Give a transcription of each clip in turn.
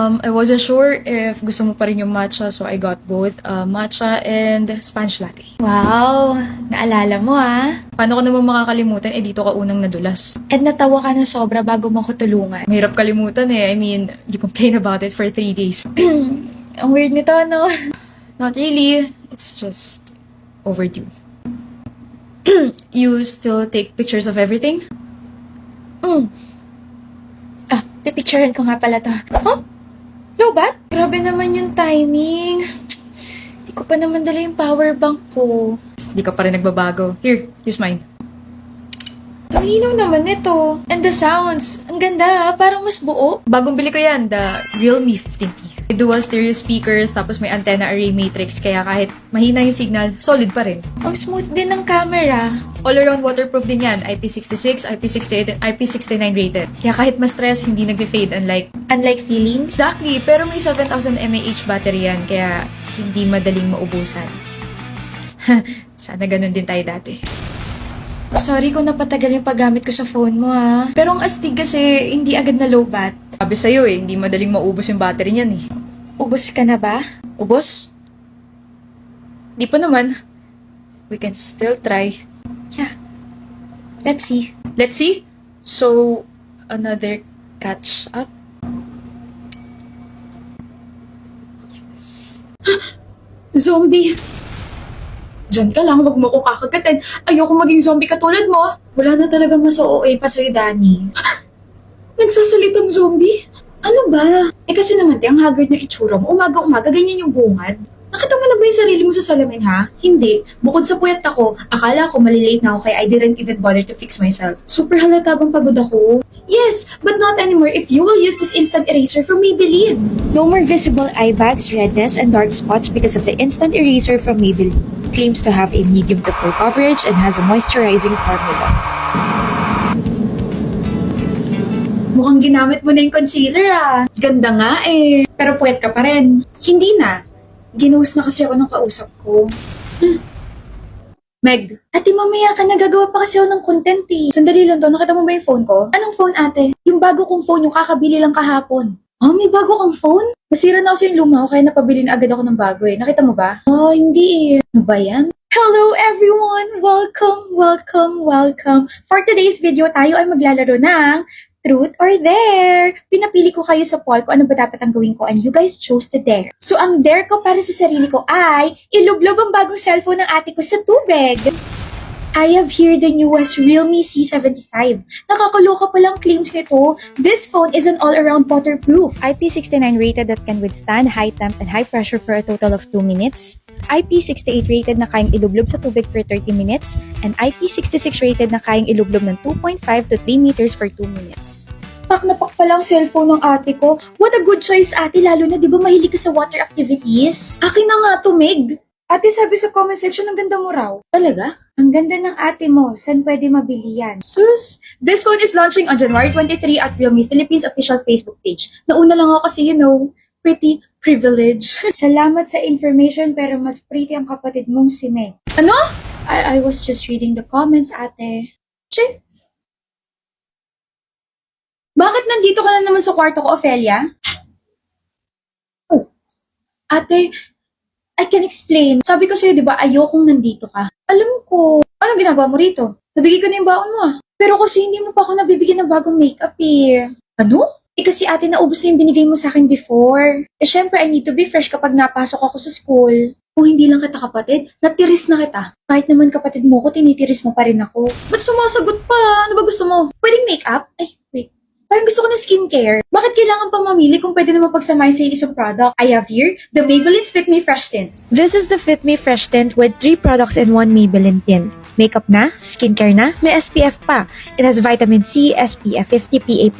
I wasn't sure if gusto mo pa rin yung matcha, so I got both matcha and Spanish latte. Wow! Naalala mo Paano ko naman makakalimutan? Dito ka unang nadulas. And natawa ka na sobra bago mo ko tulungan. Mahirap kalimutan I mean, you complain about it for 3 days. Ang weird nito, no? Not really. It's just overdue. You still take pictures of everything? Pipicturean ko nga pala to. Huh? Lobat? Grabe naman yung timing. Di ko pa naman dala yung power bank ko. Di ka pa rin nagbabago. Here, use mine. Ang hinaw naman ito. And the sounds. Ang ganda parang mas buo. Bagong bili ko yan, the Realme 15T. Dual stereo speakers, tapos may antenna array matrix, kaya kahit mahina yung signal, solid pa rin. Ang smooth din ng camera. All-around waterproof din yan, IP66, IP68, and IP69 rated. Kaya kahit ma-stress, hindi nagbe-fade unlike feelings. Exactly, pero may 7,000 mAh battery yan, kaya hindi madaling maubusan. Sana ganun din tayo dati. Sorry kung napatagal yung paggamit ko sa phone mo Pero ang astig kasi, hindi agad na low bat. Sabi sa'yo hindi madaling maubos yung battery niyan Ubos ka na ba? Ubos? Di pa naman. We can still try. Yeah. Let's see. Let's see? So, another catch up? Yes. Zombie! Diyan ka lang, wag mo ko kakagatin. Ayoko maging zombie katulad mo. Wala na talaga mas OA pa sa'yo, Danny. Nagsasalitang zombie? Ano ba? Kasi naman, ang haggard na itsura mo. Umaga-umaga, ganyan yung bungad. Nakita mo na ba yung sarili mo sa salamin, ha? Hindi. Bukod sa puyat ako, akala ko malilate na ako kaya I didn't even bother to fix myself. Super halata bang pagod ako? Yes, but not anymore if you will use this instant eraser from Maybelline. No more visible eye bags, redness, and dark spots because of the instant eraser from Maybelline. Claims to have a medium to full coverage and has a moisturizing formula. Mukhang ginamit mo na yung concealer Ganda nga Pero puwet ka pa rin. Hindi na. Ginuhos na kasi ako ng kausap ko. Meg, ate mamaya ka nagagawa pa kasi ako ng content Sandali lang to, nakita mo ba yung phone ko? Anong phone ate? Yung bago kong phone, yung kakabili lang kahapon. May bago kang phone? Nasira na kasi yung luma ko kaya napabili na agad ako ng bago Nakita mo ba? Hindi Ano ba yan? Hello everyone! Welcome! For today's video, tayo ay maglalaro ng Truth or Dare. Pinapili ko kayo sa poll kung ano ba dapat ang gawin ko and you guys chose the dare. So ang dare ko para sa sarili ko ay ilublob ang bagong cellphone ng ate ko sa tubig. I have here the newest Realme C75. Nakakaloka palang claims nito. This phone is an all-around waterproof. IP69 rated that can withstand high temp and high pressure for a total of 2 minutes. IP68 rated na kayang ilublob sa tubig for 30 minutes. And IP66 rated na kayang ilublob ng 2.5 to 3 meters for 2 minutes. Pak na pak palang cellphone ng ate ko. What a good choice ate, lalo na di ba mahilig ka sa water activities? Akin na nga to, Meg. Ate, sabi sa comment section, ang ganda mo raw. Talaga? Ang ganda ng ate mo. Saan pwede mabili yan? Sus! This phone is launching on January 23 at Realme Philippines official Facebook page. Nauna lang ako kasi, pretty privilege. Salamat sa information pero mas pretty ang kapatid mong si Meg. Ano? I was just reading the comments, ate. Che? Bakit nandito ka na naman sa kwarto ko, Ophelia? Ate, I can explain. Sabi ko sa'yo, di ba, ayokong nandito ka. Alam ko. Anong ginagawa mo rito? Nabigay ko na yung baon mo Pero kasi hindi mo pa ako nabibigyan ng bagong makeup Ano? Kasi ate, naubos na yung binigay mo sa akin before. Syempre, I need to be fresh kapag napasok ako sa school. Kung hindi lang kita kapatid, natiris na kita. Kahit naman kapatid mo ko, tinitiris mo pa rin ako. Ba't sumasagot pa? Ano ba gusto mo? Pwedeng makeup? Ay, wait. Parang gusto ko ng skincare. Bakit kailangan pa mamili kung pwede naman pagsamahin sa isang product? I have here the Maybelline's Fit Me Fresh Tint. This is the Fit Me Fresh Tint with 3 products in 1 Maybelline tint. Makeup na, skincare na, may SPF pa. It has vitamin C, SPF 50, PA+++,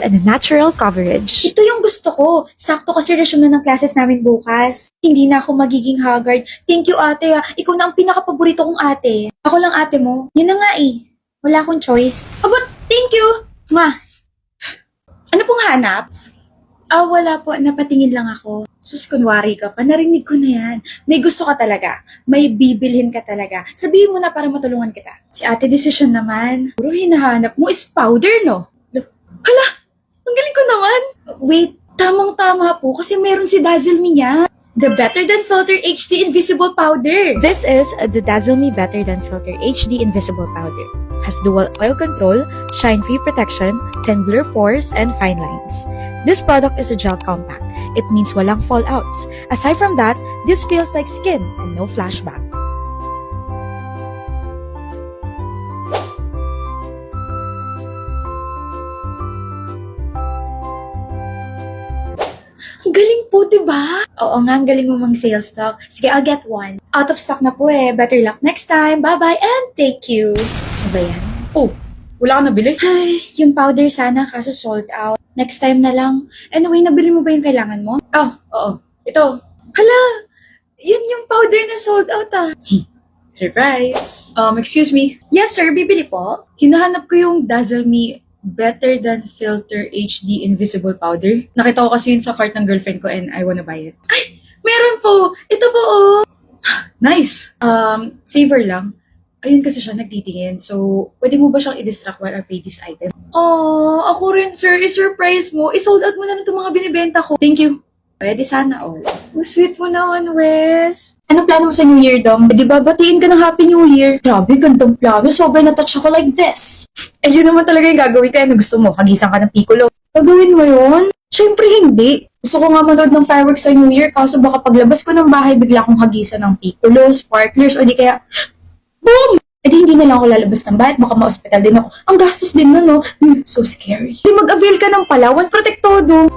and a natural coverage. Ito yung gusto ko. Sakto kasi resume na ng classes namin bukas. Hindi na ako magiging haggard. Thank you ate Ikaw na ang pinaka-paborito kong ate. Ako lang ate mo. Yan na nga Wala akong choice. But thank you! Mwah! Ano pong hanap? Wala po. Napatingin lang ako. Sus, kunwari ka pa. Narinig ko na yan. May gusto ka talaga. May bibilhin ka talaga. Sabihin mo na para matulungan kita. Si ate, decision naman. Puro hinahanap mo is powder, no? Hala! Ang galing ko naman! Wait, Tamang-tama po kasi meron si Dazzle Me niya. The Better Than Filter HD Invisible Powder. This is the Dazzle Me Better Than Filter HD Invisible Powder. Has dual oil control, shine-free protection, can blur pores and fine lines. This product is a gel compact. It means walang fallouts. Aside from that, this feels like skin and no flashback. Ang galing po, diba? Oo nga, ang galing mo mang sales talk. Sige, I'll get one. Out of stock na po eh. Better luck next time. Bye-bye and take you. Ano ba yan? Oh, wala ka nabili? Ay, yung powder sana kaso sold out. Next time na lang. Anyway, nabili mo ba yung kailangan mo? Oo. Ito. Hala! Yun yung powder na sold out ah. Surprise! Excuse me. Yes sir, bibili po. Hinahanap ko yung Dazzle Me Better Than Filter HD Invisible Powder. Nakita ko kasi yun sa cart ng girlfriend ko and I wanna buy it. Meron po! Ito po oh! Nice! Favor lang. Ayun kasi siya nagtitingin. So, pwede mo ba siyang i-distract while I pay this item? Oh, ako rin sir, i-surprise mo. I-sold out mo na itong mga binibenta ko. Thank you. Pwede sana all. Ang sweet mo naman, Wes. Ano plano mo sa New Year, Dom? Di ba batiin ka ng Happy New Year? Grabe, gandang plano. Sobrang na-touch ako like this. Eh, yun naman talaga yung gagawin ka. Ano gusto mo? Hagisan ka ng piccolo. Gagawin mo yun? Siyempre hindi. Gusto ko nga manood ng fireworks sa New Year kaso baka paglabas ko ng bahay bigla akong hagisan ng piccolo, sparklers, o di kaya, boom! Eh di hindi na lang ako lalabas ng bahay, baka ma-hospital din ako. Ang gastos din nun, no? So scary. Di mag-avail ka ng Palawan Protektodo.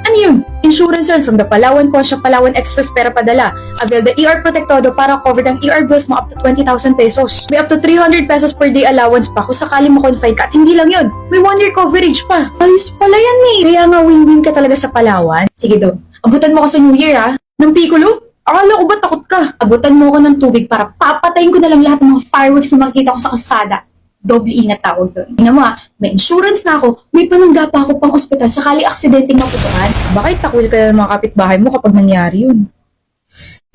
Ano yun? Insurance yun from the Palawan Post Palawan Express Pera Padala. Avail the ER Protectodo para cover ng ER bills mo up to 20,000 pesos. May up to 300 pesos per day allowance pa kung sakali mo confine ka. At hindi lang yun, may 1 year coverage pa. Ayos pala yan eh. Kaya nga win-win ka talaga sa Palawan. Sige daw, abutan mo ko sa New Year ha. Ng piccolo? Akala ko ba takot ka? Abutan mo ko ng tubig para papatayin ko na lang lahat ng mga fireworks na makikita ko sa kalsada. Doble ingat tawag doon. Tingnan mo may insurance na ako, may panangga pa ako pang ospital sakali aksidenteng maputukan. Bakit takwil ka na ng mga kapitbahay mo kapag nangyari yun?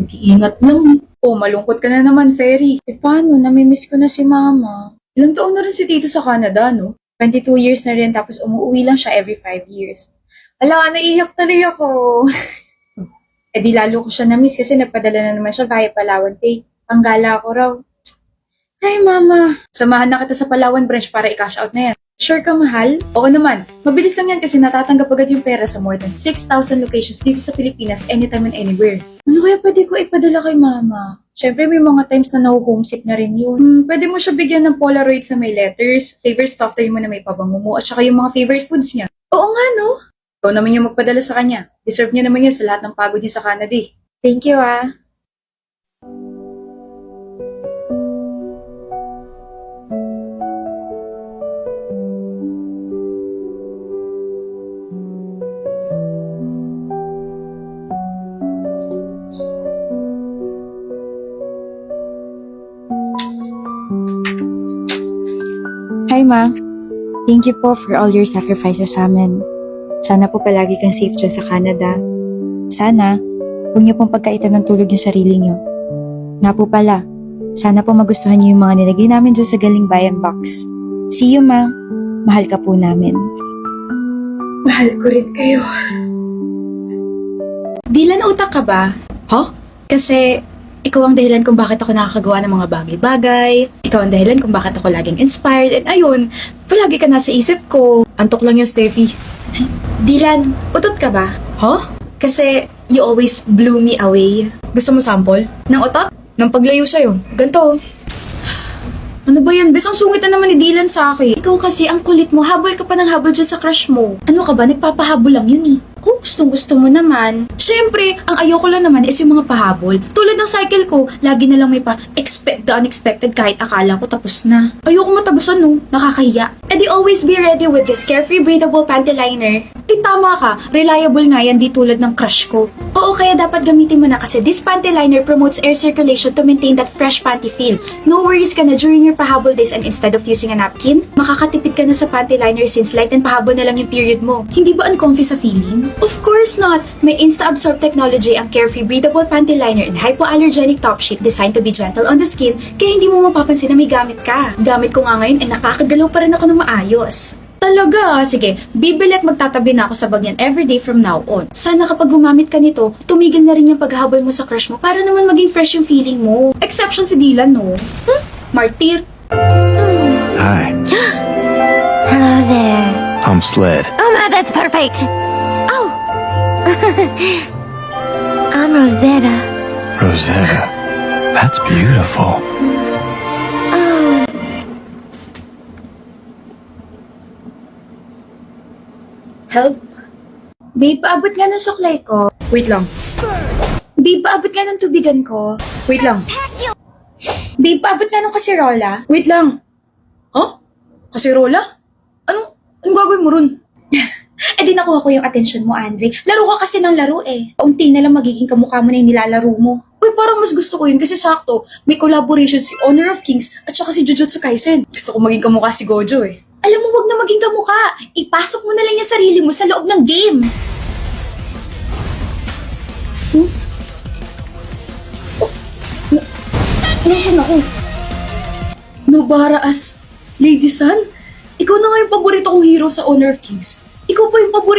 Mag-iingat lang. Oh, malungkot ka na naman, Fairy. Eh paano? Namimiss ko na si Mama. Ilang taon na rin si Tito sa Canada, no? 22 years na rin tapos umuwi lang siya every 5 years. Ala, naiiyak talaga ako. Eh di lalo ko siya na-miss kasi nagpadala na naman siya via Palawan Pay. Panggala ko raw. Ay, Mama. Samahan na kita sa Palawan branch para i-cash out na yan. Sure ka, mahal? Oo naman. Mabilis lang yan kasi natatanggap agad yung pera sa more than 6,000 locations dito sa Pilipinas anytime and anywhere. Ano kaya pwede ko ipadala kay Mama? Siyempre, may mga times na naho-homesick na rin yun. Pwede mo siya bigyan ng Polaroids na may letters, favorite stuff tayo mo na may pabango mo, at saka yung mga favorite foods niya. Oo nga, no? Ikaw naman yung magpadala sa kanya. Deserve niya naman yun sa lahat ng pagod niya sa Canada eh. Thank you, ah. Hi, Ma. Thank you po for all your sacrifices sa amin. Sana po palagi kang safe dyan sa Canada. Sana, huwag niyo pong pagkaitan ng tulog yung sarili niyo. Nga po pala, sana po magustuhan niyo yung mga nilagay namin dyan sa Galing Bayan box. See you, Ma. Mahal ka po namin. Mahal ko rin kayo. Dilan, utak ka ba? Huh? Kasi ikaw ang dahilan kung bakit ako nakakagawa ng mga bagay-bagay. Ikaw ang dahilan kung bakit ako laging inspired. And ayun, palagi ka nasa isip ko. Antok lang yung Steffi. Dilan, utot ka ba? Huh? Kasi you always blew me away. Gusto mo sample? Nang utot? Nang paglayo sa'yo. Ganto. Ano ba yan? Bes, ang sungit na naman ni Dylan sa akin. Ikaw kasi, ang kulit mo. Habol ka pa ng habol dyan sa crush mo. Ano ka ba? Nagpapahabol lang yun eh. Kung gustong-gusto mo naman. Siyempre, ang ayoko lang naman is yung mga pahabol. Tulad ng cycle ko, lagi na lang may expect the unexpected kahit akala ko tapos na. Ayoko matagusan no, nakakahiya. E di always be ready with this carefree breathable panty liner. Eh tama ka, reliable nga yan di tulad ng crush ko. Oo, kaya dapat gamitin mo na kasi this panty liner promotes air circulation to maintain that fresh panty feel. No worries ka na during your pahabol days and instead of using a napkin, makakatipid ka na sa panty liner since light and pahabol na lang yung period mo. Hindi ba uncomfy sa feeling? Of course not! May Insta-Absorb technology ang carefree breathable panty liner and hypoallergenic top sheet designed to be gentle on the skin kaya hindi mo mapapansin na may gamit ka. Gamit ko nga ngayon ay nakakagalaw pa rin ako ng maayos. Talaga? Sige, bibili at magtatabi na ako sa bag yan everyday from now on. Sana kapag gumamit ka nito, tumigil na rin yung paghahabol mo sa crush mo para naman maging fresh yung feeling mo. Exception si Dylan, no? Martir. Hi, Hello there. I'm Sled. Oh my, that's perfect. Oh. I'm Rosetta. Rosetta. That's beautiful. Oh. Help? Babe, paabot nga ng suklay ko. Wait lang. Babe, paabot nga ng tubigan ko. Wait lang. Babe, paabot nga ng kasirola. Wait lang. Huh? Kasirola? Anong gagawin mo ron? Eh di nakuha ko yung atensyon mo, Andre. Laro ka kasi ng laro eh. Unti na lang magiging kamukha mo na yung nilalaro mo. Uy, parang mas gusto ko yun kasi sakto, may collaboration si Honor of Kings at saka si Jujutsu Kaisen. Gusto ko maging kamukha si Gojo eh. Alam mo, wag na maging kamukha. Ipasok mo na lang yung sarili mo sa loob ng game. Nasaan ako? Nobara as Lady San? Ikaw na nga yung paborito kong hero sa Honor of Kings. Ikaw pa yung paborito